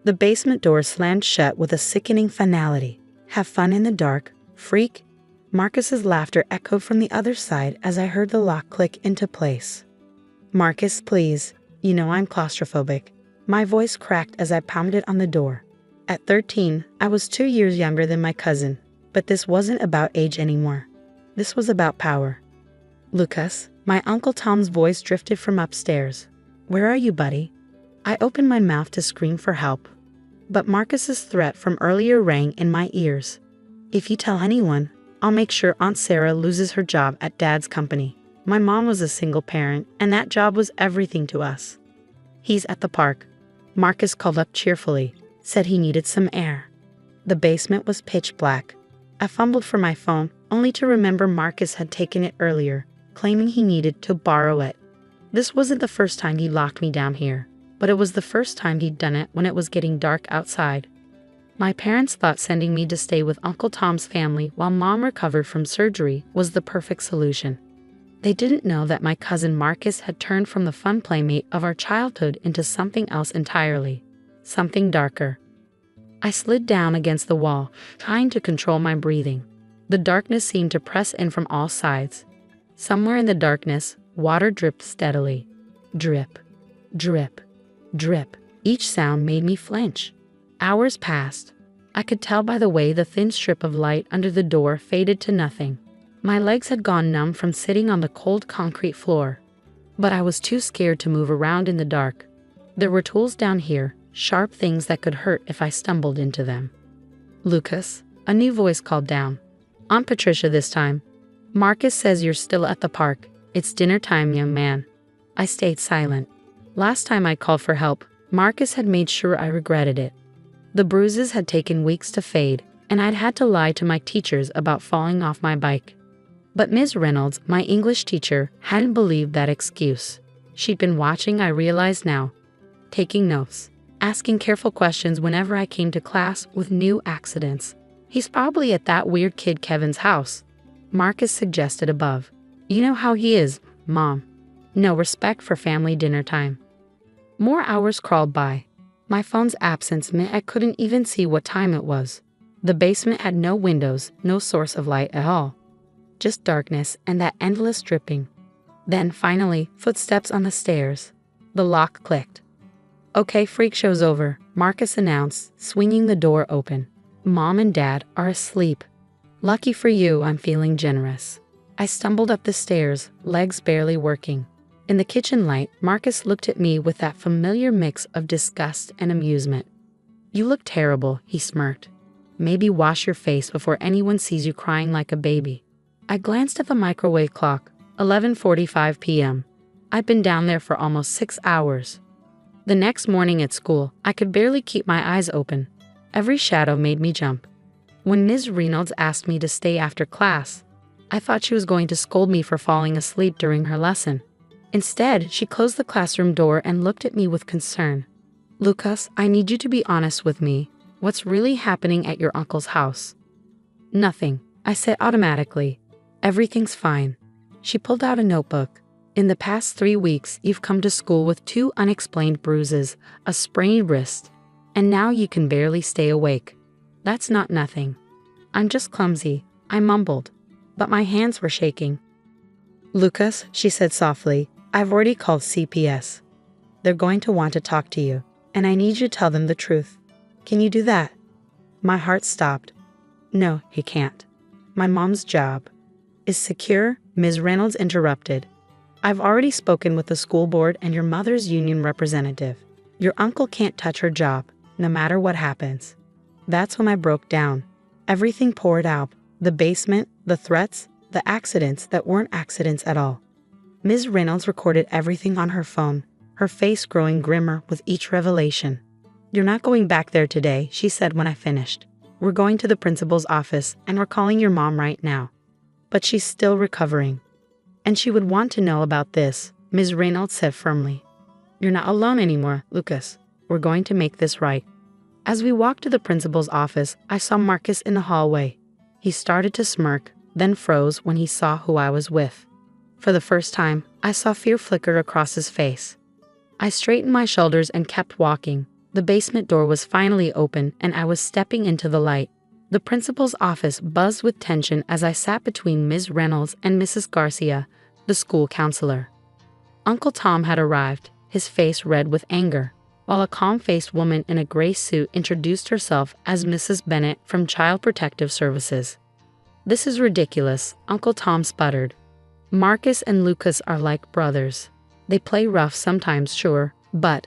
The basement door slammed shut with a sickening finality. "Have fun in the dark, freak." Marcus's laughter echoed from the other side as I heard the lock click into place. "Marcus, please. You know I'm claustrophobic." My voice cracked as I pounded on the door. At 13, I was 2 years younger than my cousin, but this wasn't about age anymore. This was about power. "Lucas," my Uncle Tom's voice drifted from upstairs. "Where are you, buddy?" I opened my mouth to scream for help, but Marcus's threat from earlier rang in my ears. "If you tell anyone, I'll make sure Aunt Sarah loses her job at Dad's company. My mom was a single parent, and that job was everything to us." "He's at the park," Marcus called up cheerfully, said he needed some air. The basement was pitch black. I fumbled for my phone, only to remember Marcus had taken it earlier, claiming he needed to borrow it. This wasn't the first time he locked me down here, but it was the first time he'd done it when it was getting dark outside. My parents thought sending me to stay with Uncle Tom's family while Mom recovered from surgery was the perfect solution. They didn't know that my cousin Marcus had turned from the fun playmate of our childhood into something else entirely, something darker. I slid down against the wall, trying to control my breathing. The darkness seemed to press in from all sides. Somewhere in the darkness, water dripped steadily. Drip, drip, drip. Each sound made me flinch. Hours passed. I could tell by the way the thin strip of light under the door faded to nothing. My legs had gone numb from sitting on the cold concrete floor. But I was too scared to move around in the dark. There were tools down here, sharp things that could hurt if I stumbled into them. "Lucas," a new voice called down. "Aunt Patricia this time. Marcus says you're still at the park. It's dinner time, young man." I stayed silent. Last time I called for help, Marcus had made sure I regretted it. The bruises had taken weeks to fade, and I'd had to lie to my teachers about falling off my bike. But Ms. Reynolds, my English teacher, hadn't believed that excuse. She'd been watching, I realized now, taking notes, asking careful questions whenever I came to class with new accidents. "He's probably at that weird kid Kevin's house," Marcus suggested above. "You know how he is, Mom. No respect for family dinner time." More hours crawled by. My phone's absence meant I couldn't even see what time it was. The basement had no windows, no source of light at all. Just darkness and that endless dripping. Then, finally, footsteps on the stairs. The lock clicked. "Okay, freak show's over," Marcus announced, swinging the door open. "Mom and Dad are asleep." "Lucky for you, I'm feeling generous." I stumbled up the stairs, legs barely working. In the kitchen light, Marcus looked at me with that familiar mix of disgust and amusement. "You look terrible," he smirked. "Maybe wash your face before anyone sees you crying like a baby." I glanced at the microwave clock, 11:45 p.m. I'd been down there for almost 6 hours. The next morning at school, I could barely keep my eyes open. Every shadow made me jump. When Ms. Reynolds asked me to stay after class, I thought she was going to scold me for falling asleep during her lesson. Instead, she closed the classroom door and looked at me with concern. "Lucas, I need you to be honest with me. What's really happening at your uncle's house?" "Nothing," I said automatically. "Everything's fine." She pulled out a notebook. "In the past 3 weeks, you've come to school with 2 unexplained bruises, a sprained wrist, and now you can barely stay awake. That's not nothing." "I'm just clumsy," I mumbled, but my hands were shaking. "Lucas," she said softly, "I've already called CPS. They're going to want to talk to you, and I need you to tell them the truth. Can you do that?" My heart stopped. "No, he can't. My mom's job is secure," Ms. Reynolds interrupted. "I've already spoken with the school board and your mother's union representative. Your uncle can't touch her job, no matter what happens." That's when I broke down. Everything poured out. The basement, the threats, the accidents that weren't accidents at all. Ms. Reynolds recorded everything on her phone, her face growing grimmer with each revelation. "You're not going back there today," she said when I finished. "We're going to the principal's office and we're calling your mom right now. But she's still recovering. And she would want to know about this," Ms. Reynolds said firmly. "You're not alone anymore, Lucas. We're going to make this right." As we walked to the principal's office, I saw Marcus in the hallway. He started to smirk, then froze when he saw who I was with. For the first time, I saw fear flicker across his face. I straightened my shoulders and kept walking, The basement door was finally open and I was stepping into the light. The principal's office buzzed with tension as I sat between Ms. Reynolds and Mrs. Garcia, the school counselor. Uncle Tom had arrived, his face red with anger, while a calm-faced woman in a gray suit introduced herself as Mrs. Bennett from Child Protective Services. "This is ridiculous," Uncle Tom sputtered. "Marcus and Lucas are like brothers. They play rough sometimes, sure, but—"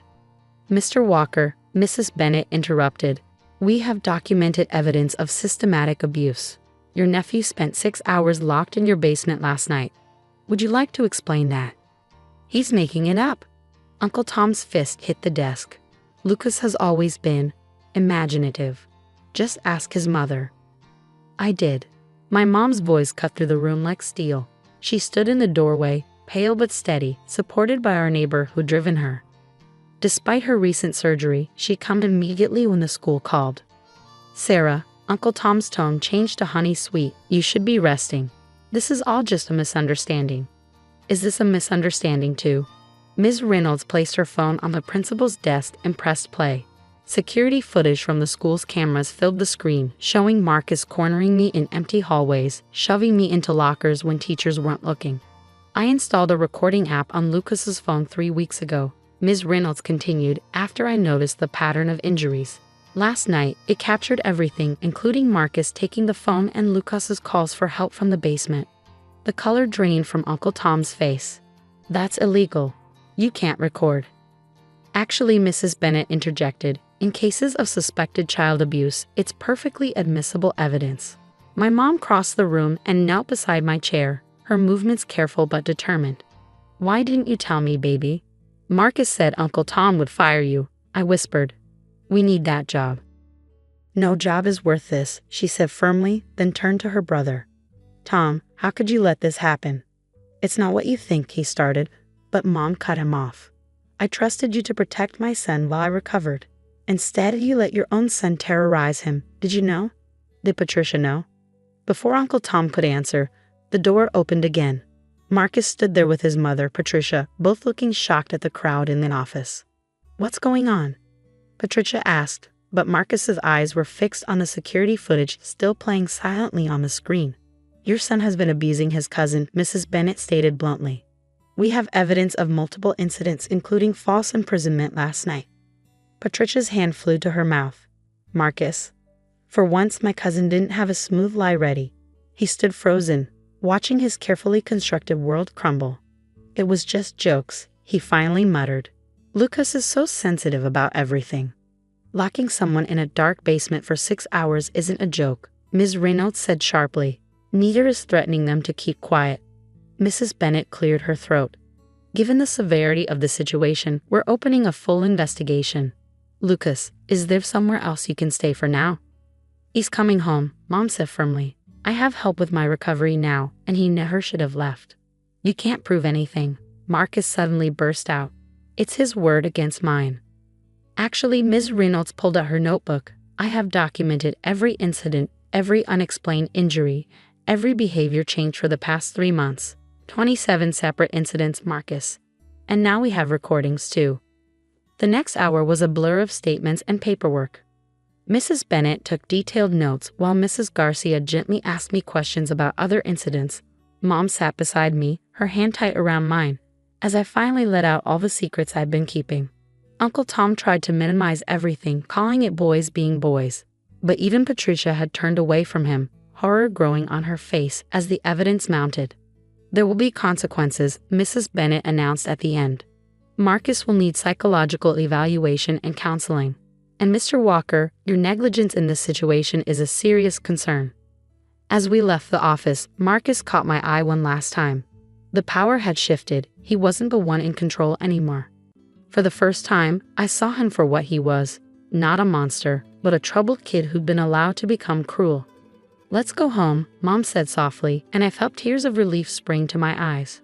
"Mr. Walker," Mrs. Bennett interrupted, "we have documented evidence of systematic abuse. Your nephew spent 6 hours locked in your basement last night. Would you like to explain that?" "He's making it up." Uncle Tom's fist hit the desk. "Lucas has always been imaginative. Just ask his mother." I did. My mom's voice cut through the room like steel. She stood in the doorway, pale but steady, supported by our neighbor who'd driven her. Despite her recent surgery, she came immediately when the school called. "Sarah," Uncle Tom's tone changed to honey sweet, "you should be resting. This is all just a misunderstanding." "Is this a misunderstanding too?" Ms. Reynolds placed her phone on the principal's desk and pressed play. Security footage from the school's cameras filled the screen, showing Marcus cornering me in empty hallways, shoving me into lockers when teachers weren't looking. "I installed a recording app on Lucas's phone 3 weeks ago," Ms. Reynolds continued, "after I noticed the pattern of injuries. Last night, it captured everything, including Marcus taking the phone and Lucas's calls for help from the basement." The color drained from Uncle Tom's face. "That's illegal. You can't record." "Actually," Mrs. Bennett interjected, "in cases of suspected child abuse, it's perfectly admissible evidence." My mom crossed the room and knelt beside my chair, her movements careful but determined. "Why didn't you tell me, baby?" "Marcus said Uncle Tom would fire you," I whispered. "We need that job." "No job is worth this," she said firmly, then turned to her brother. "Tom, how could you let this happen?" "It's not what you think," he started, but Mom cut him off. "I trusted you to protect my son while I recovered. Instead, you let your own son terrorize him. Did you know?" "Did Patricia know?" Before Uncle Tom could answer, the door opened again. Marcus stood there with his mother, Patricia, both looking shocked at the crowd in the office. "What's going on?" Patricia asked, but Marcus's eyes were fixed on the security footage still playing silently on the screen. "Your son has been abusing his cousin," Mrs. Bennett stated bluntly. "We have evidence of multiple incidents, including false imprisonment last night." Patricia's hand flew to her mouth. "Marcus." For once, my cousin didn't have a smooth lie ready. He stood frozen, watching his carefully constructed world crumble. "It was just jokes," he finally muttered. "Lucas is so sensitive about everything." "Locking someone in a dark basement for 6 hours isn't a joke," Ms. Reynolds said sharply. "Neither is threatening them to keep quiet." Mrs. Bennett cleared her throat. "Given the severity of the situation, we're opening a full investigation. Lucas, is there somewhere else you can stay for now?" "He's coming home," Mom said firmly. "I have help with my recovery now, and he never should have left." "You can't prove anything," Marcus suddenly burst out. "It's his word against mine." "Actually," Ms. Reynolds pulled out her notebook, "I have documented every incident, every unexplained injury, every behavior change for the past 3 months. 27 separate incidents, Marcus. And now we have recordings too." The next hour was a blur of statements and paperwork. Mrs. Bennett took detailed notes while Mrs. Garcia gently asked me questions about other incidents. Mom sat beside me, her hand tight around mine, as I finally let out all the secrets I'd been keeping. Uncle Tom tried to minimize everything, calling it boys being boys. But even Patricia had turned away from him, horror growing on her face as the evidence mounted. "There will be consequences," Mrs. Bennett announced at the end. "Marcus will need psychological evaluation and counseling. And Mr. Walker, your negligence in this situation is a serious concern." As we left the office, Marcus caught my eye one last time. The power had shifted. He wasn't the one in control anymore. For the first time, I saw him for what he was. Not a monster, but a troubled kid who'd been allowed to become cruel. "Let's go home," Mom said softly, and I felt tears of relief spring to my eyes.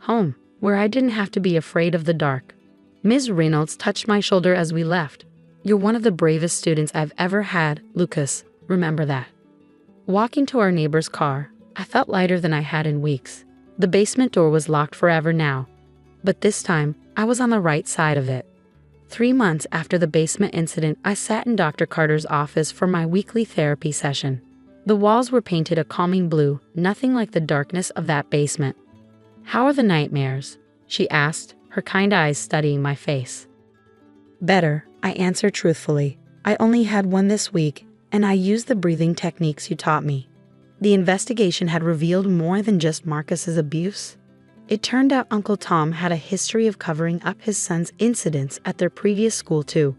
Home, where I didn't have to be afraid of the dark. Ms. Reynolds touched my shoulder as we left. "You're one of the bravest students I've ever had, Lucas. Remember that." Walking to our neighbor's car, I felt lighter than I had in weeks. The basement door was locked forever now. But this time, I was on the right side of it. 3 months after the basement incident, I sat in Dr. Carter's office for my weekly therapy session. The walls were painted a calming blue, nothing like the darkness of that basement. "How are the nightmares?" she asked, her kind eyes studying my face. "Better," I answered truthfully. "I only had one this week, and I used the breathing techniques you taught me." The investigation had revealed more than just Marcus's abuse. It turned out Uncle Tom had a history of covering up his son's incidents at their previous school too.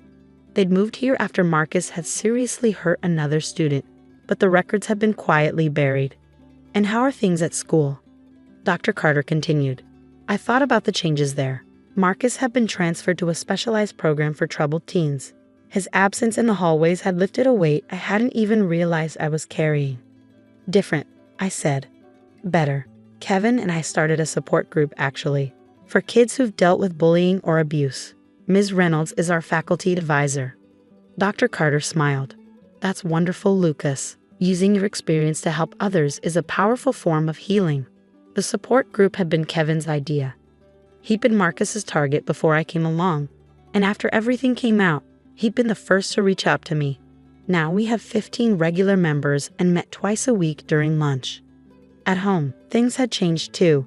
They'd moved here after Marcus had seriously hurt another student, but the records had been quietly buried. "And how are things at school?" Dr. Carter continued. "I thought about the changes there. Marcus had been transferred to a specialized program for troubled teens. His absence in the hallways had lifted a weight I hadn't even realized I was carrying." "Different," I said. "Better. Kevin and I started a support group actually, for kids who've dealt with bullying or abuse. Ms. Reynolds is our faculty advisor." Dr. Carter smiled. "That's wonderful, Lucas. Using your experience to help others is a powerful form of healing." The support group had been Kevin's idea. He'd been Marcus's target before I came along, and after everything came out, he'd been the first to reach out to me. Now we have 15 regular members and met twice a week during lunch. At home, things had changed too.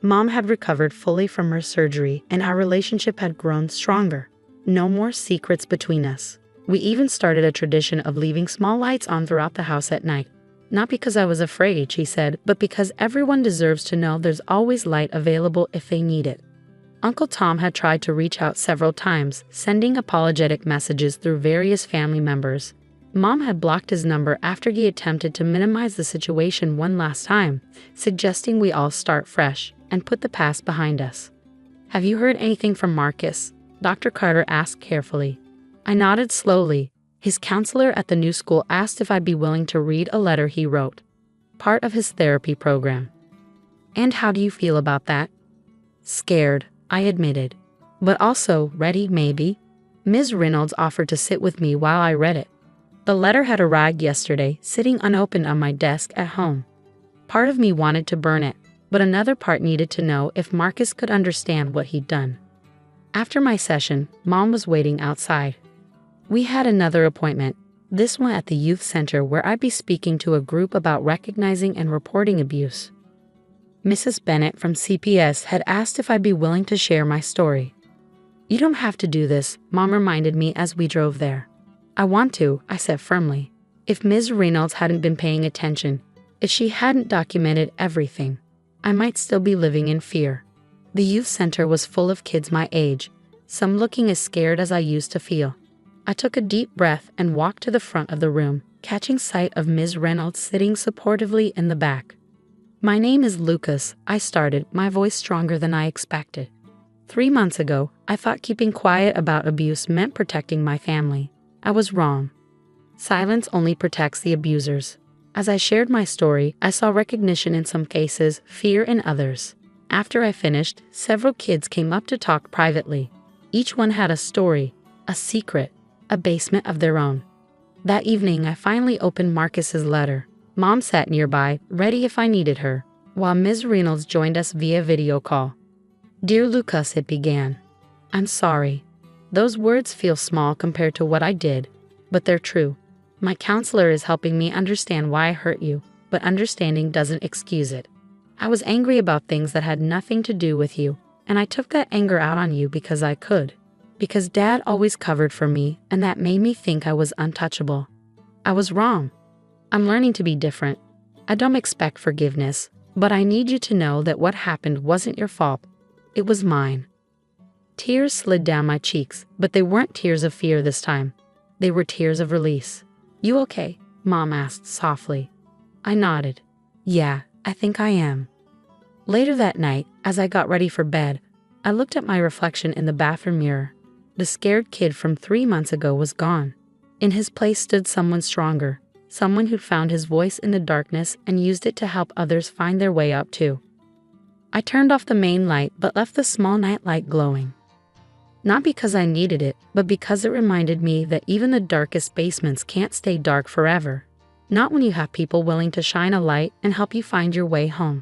Mom had recovered fully from her surgery and our relationship had grown stronger. No more secrets between us. We even started a tradition of leaving small lights on throughout the house at night. "Not because I was afraid," she said, "but because everyone deserves to know there's always light available if they need it." Uncle Tom had tried to reach out several times, sending apologetic messages through various family members. Mom had blocked his number after he attempted to minimize the situation one last time, suggesting we all start fresh and put the past behind us. "Have you heard anything from Marcus?" Dr. Carter asked carefully. I nodded slowly. His counselor at the new school asked if I'd be willing to read a letter he wrote, part of his therapy program. "And how do you feel about that?" "Scared," I admitted. "But also ready, maybe." Ms. Reynolds offered to sit with me while I read it. The letter had arrived yesterday, sitting unopened on my desk at home. Part of me wanted to burn it, but another part needed to know if Marcus could understand what he'd done. After my session, Mom was waiting outside. We had another appointment, this one at the youth center where I'd be speaking to a group about recognizing and reporting abuse. Mrs. Bennett from CPS had asked if I'd be willing to share my story. "You don't have to do this," Mom reminded me as we drove there. "I want to," I said firmly. If Ms. Reynolds hadn't been paying attention, if she hadn't documented everything, I might still be living in fear. The youth center was full of kids my age, some looking as scared as I used to feel. I took a deep breath and walked to the front of the room, catching sight of Ms. Reynolds sitting supportively in the back. "My name is Lucas," I started, my voice stronger than I expected. 3 months ago, I thought keeping quiet about abuse meant protecting my family. I was wrong. Silence only protects the abusers. As I shared my story, I saw recognition in some cases, fear in others. After I finished, several kids came up to talk privately. Each one had a story, a secret, a basement of their own. That evening, I finally opened Marcus's letter. Mom sat nearby, ready if I needed her, while Ms. Reynolds joined us via video call. "Dear Lucas," it began. "I'm sorry. Those words feel small compared to what I did, but they're true. My counselor is helping me understand why I hurt you, but understanding doesn't excuse it. I was angry about things that had nothing to do with you, and I took that anger out on you because I could. Because Dad always covered for me, and that made me think I was untouchable. I was wrong. I'm learning to be different. I don't expect forgiveness, but I need you to know that what happened wasn't your fault. It was mine." Tears slid down my cheeks, but they weren't tears of fear this time. They were tears of release. "You okay?" Mom asked softly. I nodded. "Yeah, I think I am." Later that night, as I got ready for bed, I looked at my reflection in the bathroom mirror. The scared kid from 3 months ago was gone. In his place stood someone stronger, someone who'd found his voice in the darkness and used it to help others find their way up too. I turned off the main light but left the small night light glowing. Not because I needed it, but because it reminded me that even the darkest basements can't stay dark forever. Not when you have people willing to shine a light and help you find your way home.